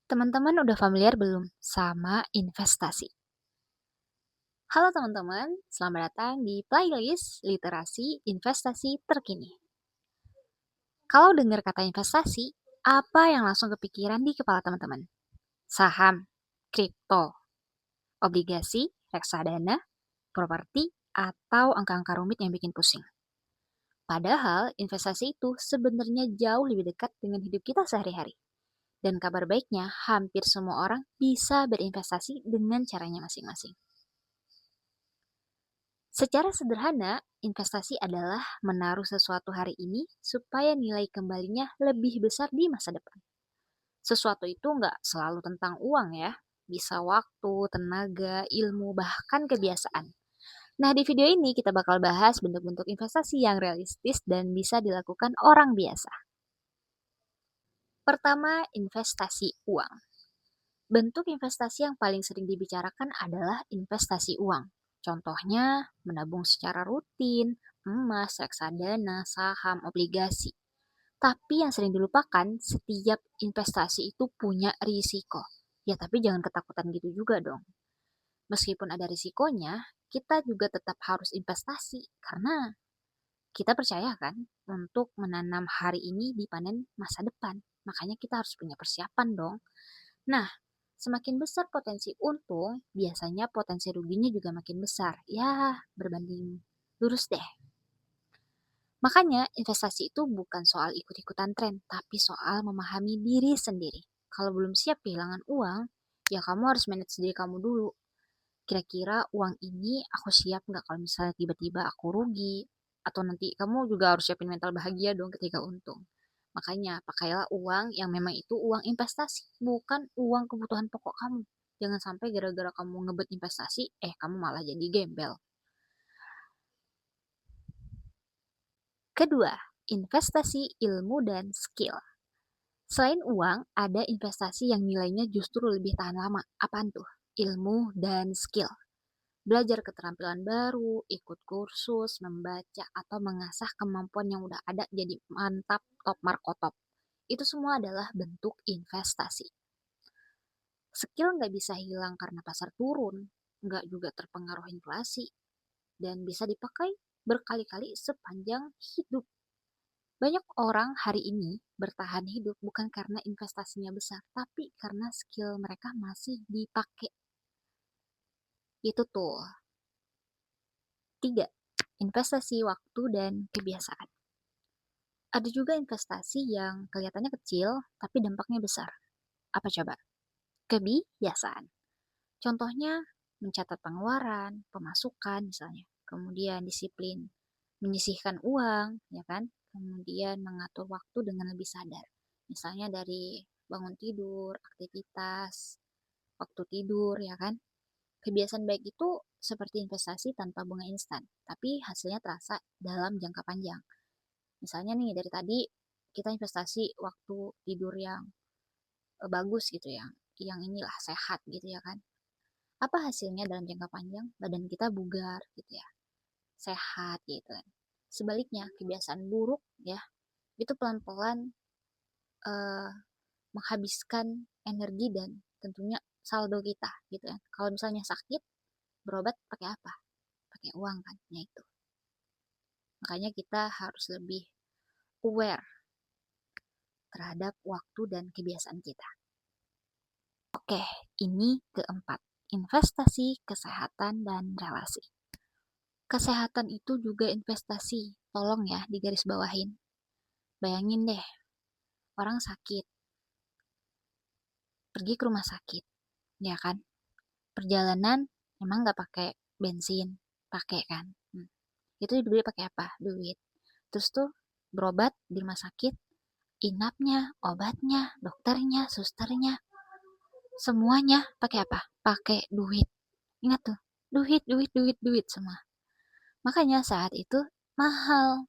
Teman-teman udah familiar belum sama investasi? Halo teman-teman, selamat datang di playlist literasi investasi terkini. Kalau dengar kata investasi, apa yang langsung kepikiran di kepala teman-teman? Saham, kripto, obligasi, reksadana, properti, atau angka-angka rumit yang bikin pusing? Padahal investasi itu sebenarnya jauh lebih dekat dengan hidup kita sehari-hari. Dan kabar baiknya, hampir semua orang bisa berinvestasi dengan caranya masing-masing. Secara sederhana, investasi adalah menaruh sesuatu hari ini supaya nilai kembalinya lebih besar di masa depan. Sesuatu itu nggak selalu tentang uang ya, bisa waktu, tenaga, ilmu, bahkan kebiasaan. Nah, di video ini kita bakal bahas bentuk-bentuk investasi yang realistis dan bisa dilakukan orang biasa. Pertama, investasi uang. Bentuk investasi yang paling sering dibicarakan adalah investasi uang. Contohnya, menabung secara rutin, emas, reksadana, saham, obligasi. Tapi yang sering dilupakan, setiap investasi itu punya risiko. Ya, tapi jangan ketakutan gitu juga dong. Meskipun ada risikonya, kita juga tetap harus investasi karena kita percaya kan untuk menanam hari ini dipanen masa depan. Makanya kita harus punya persiapan dong. Nah, semakin besar potensi untung, biasanya potensi ruginya juga makin besar. Ya, berbanding lurus deh. Makanya investasi itu bukan soal ikut-ikutan tren, tapi soal memahami diri sendiri. Kalau belum siap kehilangan uang, ya kamu harus manage diri kamu dulu. Kira-kira uang ini aku siap nggak kalau misalnya tiba-tiba aku rugi? Atau nanti kamu juga harus siapin mental bahagia dong ketika untung. Makanya pakailah uang yang memang itu uang investasi, bukan uang kebutuhan pokok kamu. Jangan sampai gara-gara kamu ngebet investasi, kamu malah jadi gembel. Kedua, investasi ilmu dan skill. Selain uang, ada investasi yang nilainya justru lebih tahan lama. Apaan tuh? Ilmu dan skill. Belajar keterampilan baru, ikut kursus, membaca, atau mengasah kemampuan yang udah ada jadi mantap, top markotop. Itu semua adalah bentuk investasi. Skill nggak bisa hilang karena pasar turun, nggak juga terpengaruh inflasi, dan bisa dipakai berkali-kali sepanjang hidup. Banyak orang hari ini bertahan hidup bukan karena investasinya besar, tapi karena skill mereka masih dipakai. Itu tuh. Tiga, investasi waktu dan kebiasaan. Ada juga investasi yang kelihatannya kecil, tapi dampaknya besar. Apa coba? Kebiasaan. Contohnya, mencatat pengeluaran, pemasukan misalnya. Kemudian disiplin, menyisihkan uang, ya kan? Kemudian mengatur waktu dengan lebih sadar. Misalnya dari bangun tidur, aktivitas, waktu tidur, ya kan? Kebiasaan baik itu seperti investasi tanpa bunga instan, tapi hasilnya terasa dalam jangka panjang. Misalnya nih dari tadi kita investasi waktu tidur yang bagus gitu ya, yang inilah sehat gitu ya kan. Apa hasilnya dalam jangka panjang? Badan kita bugar gitu ya, sehat gitu kan. Sebaliknya kebiasaan buruk ya, itu pelan-pelan eh, menghabiskan energi dan tentunya saldo kita gitu ya. Kalau misalnya sakit, berobat pakai apa? Pakai uang kan, ya itu. Makanya kita harus lebih aware terhadap waktu dan kebiasaan kita. Oke, ini keempat, investasi, kesehatan, dan relasi. Kesehatan itu juga investasi, tolong ya digaris bawahin. Bayangin deh, orang sakit, pergi ke rumah sakit, ya kan? Perjalanan emang nggak pakai bensin, pakai kan? Itu dibeli pakai apa? Duit. Terus tuh berobat di rumah sakit, inapnya, obatnya, dokternya, susternya, semuanya pakai apa? Pakai duit. Ingat tuh, duit, duit, duit, duit semua. Makanya saat itu mahal.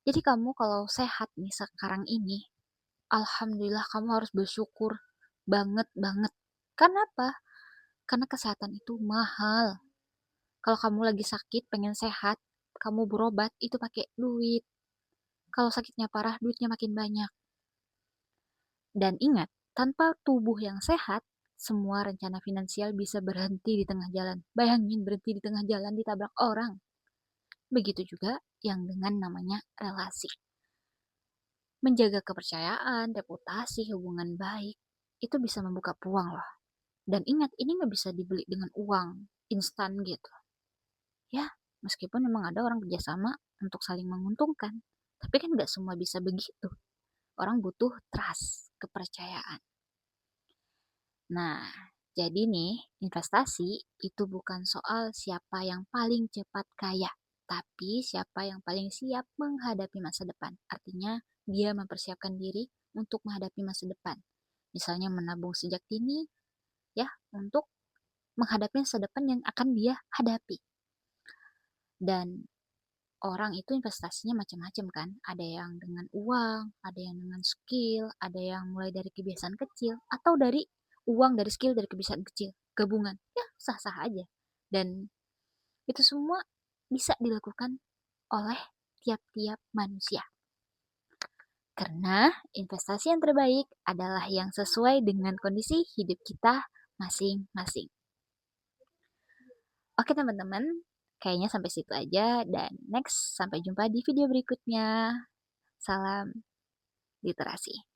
Jadi kamu kalau sehat nih sekarang ini, alhamdulillah kamu harus bersyukur banget banget. Karena apa? Karena kesehatan itu mahal. Kalau kamu lagi sakit, pengen sehat, kamu berobat itu pakai duit. Kalau sakitnya parah, duitnya makin banyak. Dan ingat, Tanpa tubuh yang sehat, semua rencana finansial bisa berhenti di tengah jalan. Bayangin berhenti di tengah jalan ditabrak orang. Begitu juga yang dengan namanya relasi. Menjaga kepercayaan, reputasi, hubungan baik, itu bisa membuka peluang loh. Dan ingat, ini nggak bisa dibeli dengan uang instan gitu. Ya, meskipun memang ada orang kerjasama untuk saling menguntungkan. Tapi kan nggak semua bisa begitu. Orang butuh trust, kepercayaan. Nah, jadi nih, investasi itu bukan soal siapa yang paling cepat kaya, tapi siapa yang paling siap menghadapi masa depan. Artinya, dia mempersiapkan diri untuk menghadapi masa depan. Misalnya menabung sejak dini, ya, untuk menghadapi masa depan yang akan dia hadapi. Dan orang itu investasinya macam-macam kan. Ada yang dengan uang, ada yang dengan skill, ada yang mulai dari kebiasaan kecil, atau dari uang, dari skill, dari kebiasaan kecil, gabungan. Ya, sah-sah aja. Dan itu semua bisa dilakukan oleh tiap-tiap manusia. Karena investasi yang terbaik adalah yang sesuai dengan kondisi hidup kita masing-masing. Oke teman-teman, kayaknya sampai situ aja dan next sampai jumpa di video berikutnya. Salam literasi.